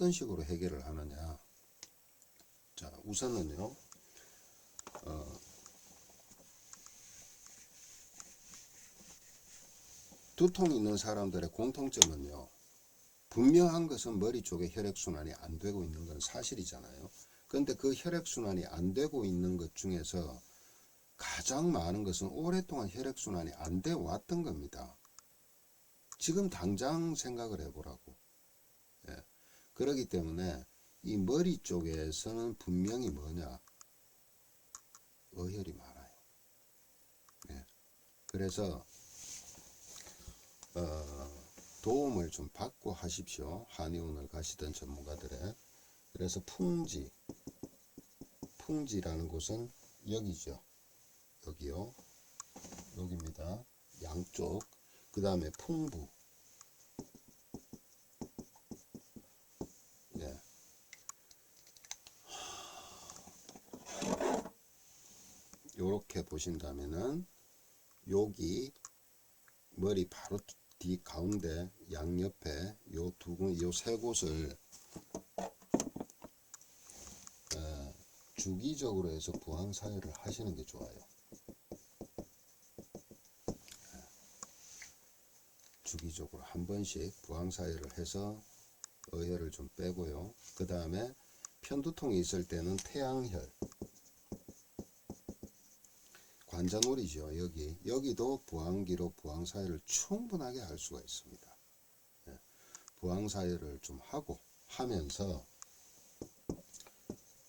어떤 식으로 해결을 하느냐. 자, 우선은요, 두통 있는 사람들의 공통점은요, 분명한 것은 머리 쪽에 혈액순환이 안 되고 있는 건 사실이잖아요. 그런데 그 혈액순환이 안 되고 있는 것 중에서 가장 많은 것은 오랫동안 혈액순환이 안 돼 왔던 겁니다. 지금 당장 생각을 해보라고. 예. 그렇기 때문에 이 머리 쪽에서는 분명히 뭐냐, 어혈이 많아요. 예. 그래서 도움을 좀 받고 하십시오. 한의원을 가시던 전문가들의. 그래서 풍지라는 곳은 여기죠. 여기요. 여기입니다. 양쪽. 그 다음에 풍부. 예. 요렇게 보신다면은 여기 머리 바로 뒤 가운데 양옆에 요 세 곳을 주기적으로 해서 부항사혈을 하시는 게 좋아요. 주기적으로 한 번씩 부항사혈을 해서 어혈을 좀 빼고요. 그 다음에 편두통이 있을 때는 태양혈, 관자놀이죠. 여기도 부항기로 부항사혈을 충분하게 할 수가 있습니다. 부항사혈을 좀 하면서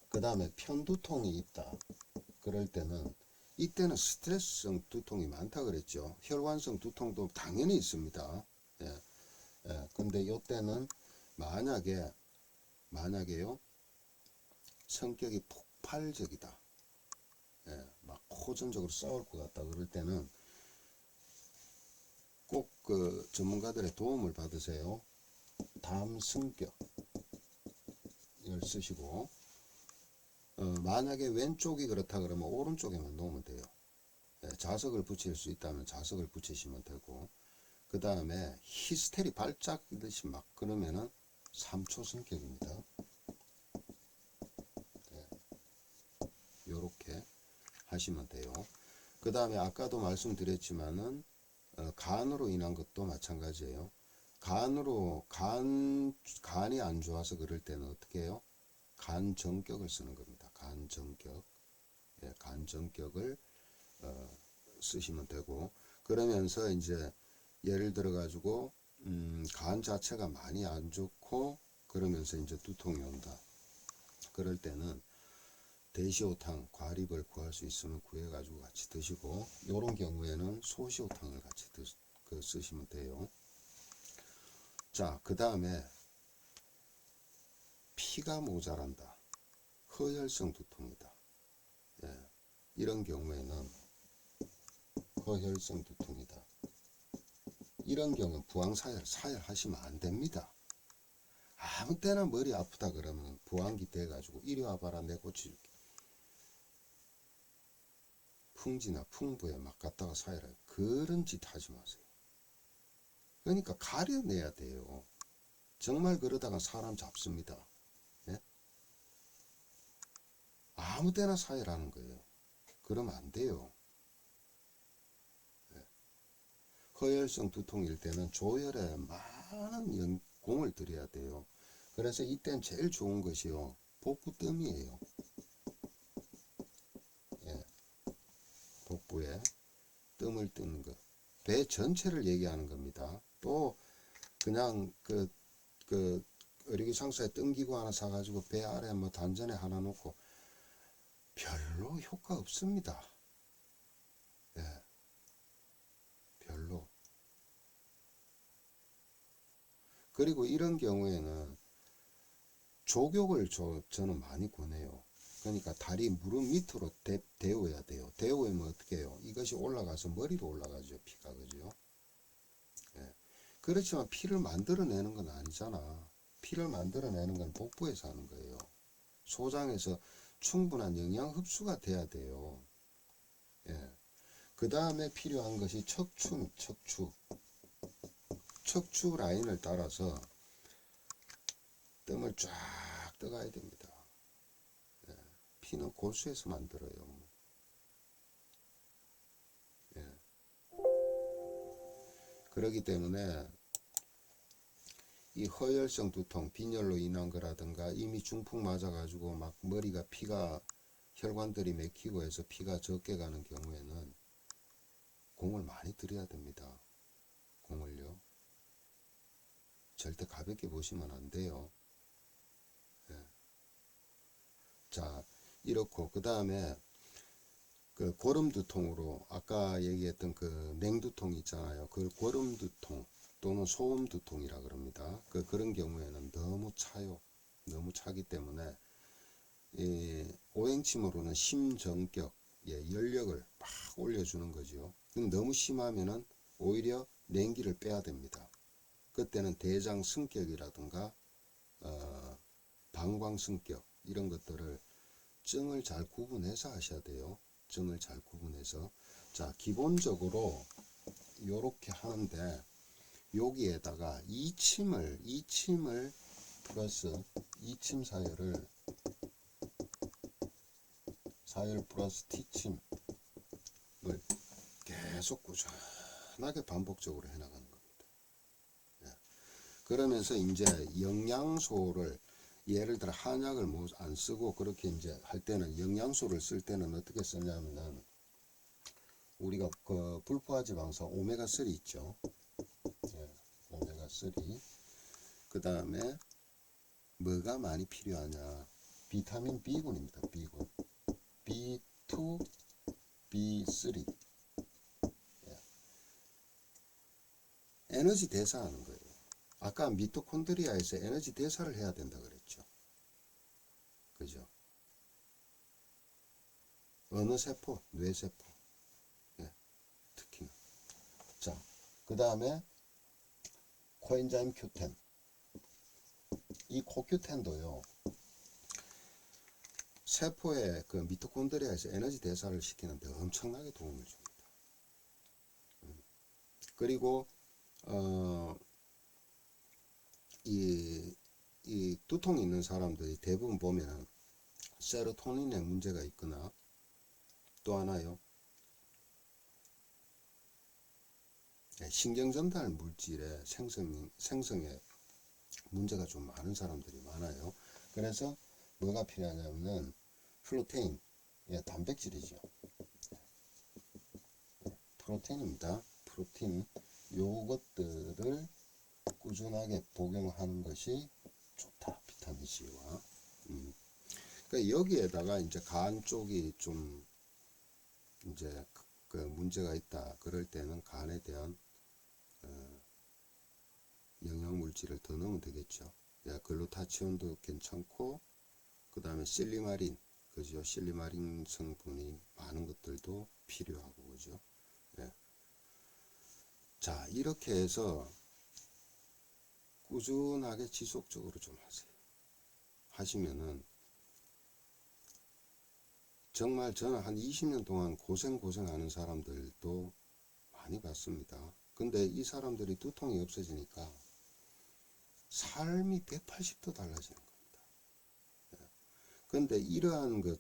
그 다음에 편두통이 있다. 그럴 때는 이때는 스트레스성 두통이 많다 그랬죠. 혈관성 두통도 당연히 있습니다. 근데 이때는 만약에요 성격이 폭발적이다. 막 호전적으로 싸울 것 같다 그럴 때는 꼭 그 전문가들의 도움을 받으세요. 담승격을 쓰시고 만약에 왼쪽이 그렇다 그러면 오른쪽에만 놓으면 돼요. 자석을 붙일 수 있다면 자석을 붙이시면 되고, 그 다음에 히스테리 발작이듯이 막 그러면은 3초 성격입니다. 요렇게 하시면 돼요. 그 다음에 아까도 말씀드렸지만은 간으로 인한 것도 마찬가지예요. 간이 안 좋아서 그럴 때는 어떻게 해요? 간정격을 쓰는 겁니다. 간정격. 간정격을 쓰시면 되고, 그러면서 이제 예를 들어 가지고 간 자체가 많이 안 좋고 그러면서 이제 두통이 온다. 그럴 때는 대시호탕, 과립을 구할 수 있으면 구해 가지고 같이 드시고, 요런 경우에는 소시호탕을 같이 쓰시면 돼요. 자, 그 다음에 피가 모자란다. 허혈성 두통이다. 이런 경우에는 허혈성 두통이다. 이런 경우는 사혈하시면 안 됩니다. 아무 때나 머리 아프다 그러면 부항기 돼가지고 이리 와봐라 내 고쳐줄게. 풍지나 풍부에 막 갔다가 사혈해요. 그런 짓 하지 마세요. 그러니까 가려내야 돼요. 정말 그러다가 사람 잡습니다. 아무 때나 사혈하는 거예요. 그러면 안 돼요. 허혈성 두통일 때는 조혈에 많은 공을 들여야 돼요. 그래서 이때는 제일 좋은 것이요, 복부뜸이에요. 복부에 뜸을 뜨는 것. 배 전체를 얘기하는 겁니다. 또 그냥 의료기상사에 뜸기구 하나 사가지고 배 아래 뭐 단전에 하나 놓고 별로 효과 없습니다. 별로. 그리고 이런 경우에는 족욕을 저는 많이 권해요. 그러니까 다리 무릎 밑으로 데워야 돼요. 데우면 어떻게 해요? 이것이 올라가서 머리로 올라가죠. 피가. 그죠? 그렇지만 피를 만들어내는 건 아니잖아. 피를 만들어내는 건 복부에서 하는 거예요. 소장에서 충분한 영양 흡수가 돼야 돼요. 그 다음에 필요한 것이 척추 라인을 따라서 뜸을 쫙 떠가야 됩니다. 예. 피는 골수에서 만들어요. 예. 그렇기 때문에 이 허혈성 두통, 빈혈로 인한 거라든가 이미 중풍 맞아가지고 막 머리가 피가 혈관들이 막히고 해서 피가 적게 가는 경우에는 공을 많이 들여야 됩니다. 공을요. 절대 가볍게 보시면 안 돼요. 예. 자, 이렇고 그 다음에 그 고름두통으로 아까 얘기했던 그 맹두통 있잖아요. 그 고름두통 또는 소음두통이라 그럽니다. 그런 경우에는 너무 차요. 너무 차기 때문에 오행침으로는 심정격, 연력을 막 올려주는 거죠. 너무 심하면은 오히려 냉기를 빼야 됩니다. 그때는 대장 승격이라든가 방광 승격 이런 것들을 증을 잘 구분해서 하셔야 돼요. 증을 잘 구분해서. 자, 기본적으로 요렇게 하는데 여기에다가 이침을 플러스 이침 사열을 사열 플러스 T침을 계속 꾸준하게 반복적으로 해나가는 겁니다. 예. 그러면서 이제 영양소를 예를 들어 한약을 뭐 안 쓰고 그렇게 이제 할 때는 영양소를 쓸 때는 어떻게 쓰냐면은 우리가 그 불포화지방산 오메가3 있죠. 예, 오메가3. 그 다음에 뭐가 많이 필요하냐? 비타민 B군입니다. B군. B2, B3. 예. 에너지 대사하는 거예요. 아까 미토콘드리아에서 에너지 대사를 해야 된다 그랬죠. 그죠? 어느 세포? 뇌세포. 예, 특히나. 자, 그 다음에 코엔자임 Q10. 이 코Q10도요. 세포의 그 미토콘드리아에서 에너지 대사를 시키는데 엄청나게 도움을 줍니다. 그리고 이 두통이 있는 사람들이 대부분 보면은 세로토닌에 문제가 있거나 또 하나요. 신경전달 물질의 생성에 문제가 좀 많은 사람들이 많아요. 그래서 뭐가 필요하냐면은 프로테인, 단백질이죠. 프로테인입니다. 프로테인 요것들을 꾸준하게 복용하는 것이 좋다. 비타민 C와. 그러니까 여기에다가 이제 간 쪽이 좀 이제 그 문제가 있다. 그럴 때는 간에 대한 영양 물질을 더 넣으면 되겠죠. 글루타치온도 괜찮고 그 다음에 실리마린, 그죠? 실리마린 성분이 많은 것들도 필요하고, 그죠? 예. 자, 이렇게 해서 꾸준하게 지속적으로 좀 하세요. 하시면은 정말 저는 한 20년 동안 고생하는 사람들도 많이 봤습니다. 근데 이 사람들이 두통이 없어지니까 삶이 180도 달라지는 겁니다. 근데 이러한 것